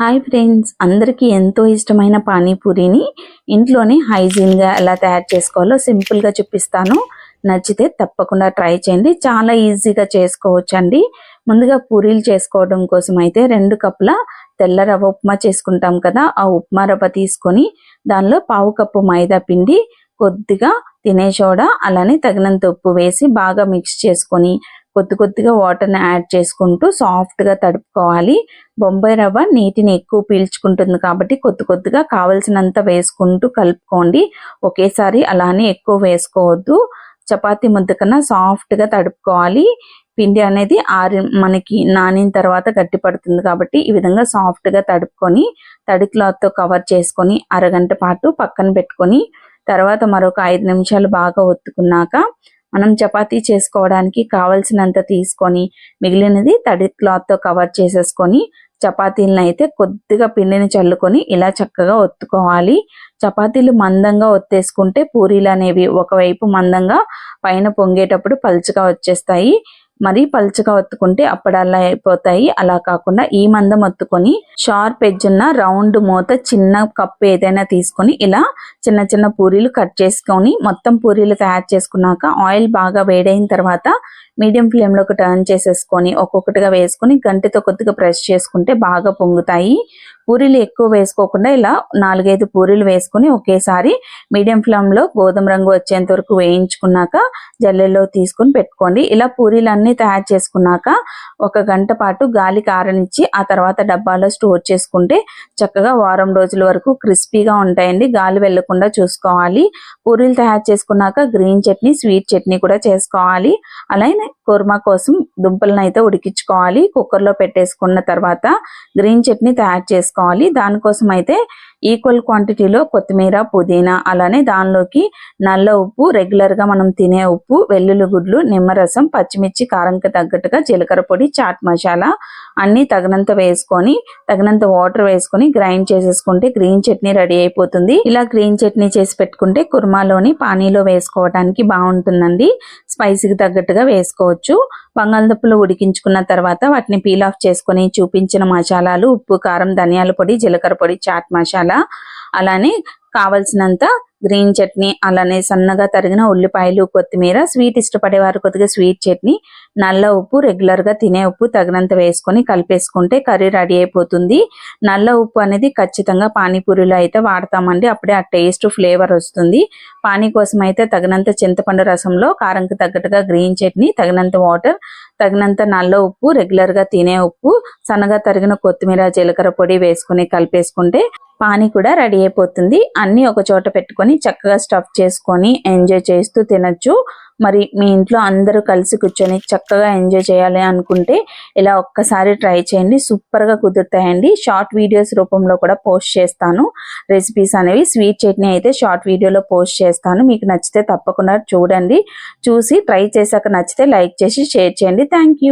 Hi friends, అందరికీ ఎంతో ఇష్టమైన పానీపూరిని ఇంట్లోనే హైజీన్గా ఎలా తయారు చేసుకోవాలో సింపుల్గా చూపిస్తాను. నచ్చితే తప్పకుండా ట్రై చేయండి. చాలా ఈజీగా చేసుకోవచ్చండి. ముందుగా పూరీలు చేసుకోవడం కోసం అయితే 2 కప్పుల తెల్ల రవ్వ ఉప్మా చేసుకుంటాం కదా, ఆ ఉప్మా రవ్వ తీసుకొని దానిలో పావు కప్పు మైదా పిండి, కొద్దిగా తినే సోడా, అలానే తగినంత ఉప్పు వేసి బాగా మిక్స్ చేసుకొని కొద్దిగా వాటర్ని యాడ్ చేసుకుంటూ సాఫ్ట్గా తడుపుకోవాలి. బొంబాయి రవ్వ నీటిని ఎక్కువ పీల్చుకుంటుంది కాబట్టి కొద్దిగా కావలసినంత వేసుకుంటూ కలుపుకోండి. ఒకేసారి అలానే ఎక్కువ వేసుకోవద్దు. చపాతీ ముద్ద కన్నా సాఫ్ట్గా తడుపుకోవాలి. పిండి అనేది మనకి నానిన తర్వాత గట్టి పడుతుంది కాబట్టి ఈ విధంగా సాఫ్ట్గా తడుపుకొని తడి క్లాత్తో కవర్ చేసుకొని అరగంట పాటు పక్కన పెట్టుకొని తర్వాత మరొక 5 నిమిషాలు బాగా ఒత్తుకున్నాక మనం చపాతీ చేసుకోవడానికి కావలసినంత తీసుకొని మిగిలినది తడి క్లాత్తో కవర్ చేసేసుకొని చపాతీలను అయితే కొద్దిగా పిండిని చల్లుకొని ఇలా చక్కగా ఒత్తుకోవాలి. చపాతీలు మందంగా ఒత్తేసుకుంటే పూరీలు అనేవి ఒకవైపు మందంగా పైన పొంగేటప్పుడు పలుచగా వచ్చేస్తాయి. మరి పలుచగా ఒత్తుకుంటే అప్పడల్లా అయిపోతాయి. అలా కాకుండా ఈ మందం ఒత్తుకొని షార్ప్ ఎడ్జ్ ఉన్న రౌండ్ మూత చిన్న కప్పు ఏదైనా తీసుకొని ఇలా చిన్న పూరీలు కట్ చేసుకొని మొత్తం పూరీలు తయారు చేసుకున్నాక ఆయిల్ బాగా వేడైన తర్వాత మీడియం ఫ్లేమ్లోకి టర్న్ చేసేసుకొని ఒక్కొక్కటిగా వేసుకొని గంటెతో కొద్దిగా ప్రెస్ చేసుకుంటే బాగా పొంగుతాయి. పూరీలు ఎక్కువ వేసుకోకుండా ఇలా 4-5 పూరీలు వేసుకొని ఒకేసారి మీడియం ఫ్లేమ్లో గోధుమ రంగు వచ్చేంత వరకు వేయించుకున్నాక జల్లెల్లో తీసుకొని పెట్టుకోండి. ఇలా పూరీలన్నీ తయారు చేసుకున్నాక 1 గంట పాటు గాలికి ఆరనిచ్చి ఆ తర్వాత డబ్బాలో స్టోర్ చేసుకుంటే చక్కగా వారం రోజుల వరకు క్రిస్పీగా ఉంటాయండి. గాలి వెళ్లకుండా చూసుకోవాలి. పూరీలు తయారు చేసుకున్నాక గ్రీన్ చట్నీ, స్వీట్ చట్నీ కూడా చేసుకోవాలి. అలానే కుర్మా కోసం దుంపలను అయితే ఉడికించుకోవాలి. కుక్కర్లో పెట్టేసుకున్న తర్వాత గ్రీన్ చట్నీ తయారు చేసుకోవాలి. దానికోసం అయితే ఈక్వల్ క్వాంటిటీలో కొత్తిమీర, పుదీనా, అలానే దానిలోకి నల్ల ఉప్పు, రెగ్యులర్గా మనం తినే ఉప్పు, వెల్లుల్లి గుడ్లు, నిమ్మరసం, పచ్చిమిర్చి, కారంకి తగ్గట్టుగా జీలకర్ర పొడి, చాట్ మసాలా అన్నీ తగినంత వేసుకొని తగినంత వాటర్ వేసుకొని గ్రైండ్ చేసేసుకుంటే గ్రీన్ చట్నీ రెడీ అయిపోతుంది. ఇలా గ్రీన్ చట్నీ చేసి పెట్టుకుంటే కుర్మాలోని పానీలో వేసుకోవడానికి బాగుంటుందండి. స్పైసీకి తగ్గట్టుగా వేసుకోవచ్చు. బంగాళదుంపలు ఉడికించుకున్న తర్వాత వాటిని పీల్ ఆఫ్ చేసుకొని చూపించిన మసాలాలు ఉప్పు, కారం, ధనియాల పొడి, జీలకర్ర పొడి, చాట్ మసాలా, అలానే కావలసినంత గ్రీన్ చట్నీ, అలానే సన్నగా తరిగిన ఉల్లిపాయలు, కొత్తిమీర, స్వీట్ ఇష్టపడేవారు కొద్దిగా స్వీట్ చట్నీ, నల్ల ఉప్పు, రెగ్యులర్గా తినే ఉప్పు తగినంత వేసుకొని కలిపేసుకుంటే కర్రీ రెడీ అయిపోతుంది. నల్ల ఉప్పు అనేది ఖచ్చితంగా పానీపూరిలో అయితే వాడతామండి. అప్పుడే ఆ టేస్ట్, ఫ్లేవర్ వస్తుంది. పానీ కోసం అయితే తగినంత చింతపండు రసంలో కారంకి తగ్గట్టుగా గ్రీన్ చట్నీ, తగినంత వాటర్, తగినంత నల్ల ఉప్పు, రెగ్యులర్గా తినే ఉప్పు, సన్నగా తరిగిన కొత్తిమీర, జీలకర్ర పొడి వేసుకొని కలిపేసుకుంటే పానీ కూడా రెడీ అయిపోతుంది. అన్నీ ఒక చోట పెట్టుకొని చక్కగా స్టఫ్ చేసుకొని ఎంజాయ్ చేస్తూ తినచ్చు. మరి మీ ఇంట్లో అందరూ కలిసి కూర్చొని చక్కగా ఎంజాయ్ చేయాలి అనుకుంటే ఇలా ఒక్కసారి ట్రై చేయండి. సూపర్గా కుదురుతాయండి. షార్ట్ వీడియోస్ రూపంలో కూడా పోస్ట్ చేస్తాను. రెసిపీస్ అనేవి స్వీట్ చట్నీ అయితే షార్ట్ వీడియోలో పోస్ట్ చేస్తాను. మీకు నచ్చితే తప్పకుండా చూడండి. చూసి ట్రై చేశాక నచ్చితే లైక్ చేసి షేర్ చేయండి. Thank you.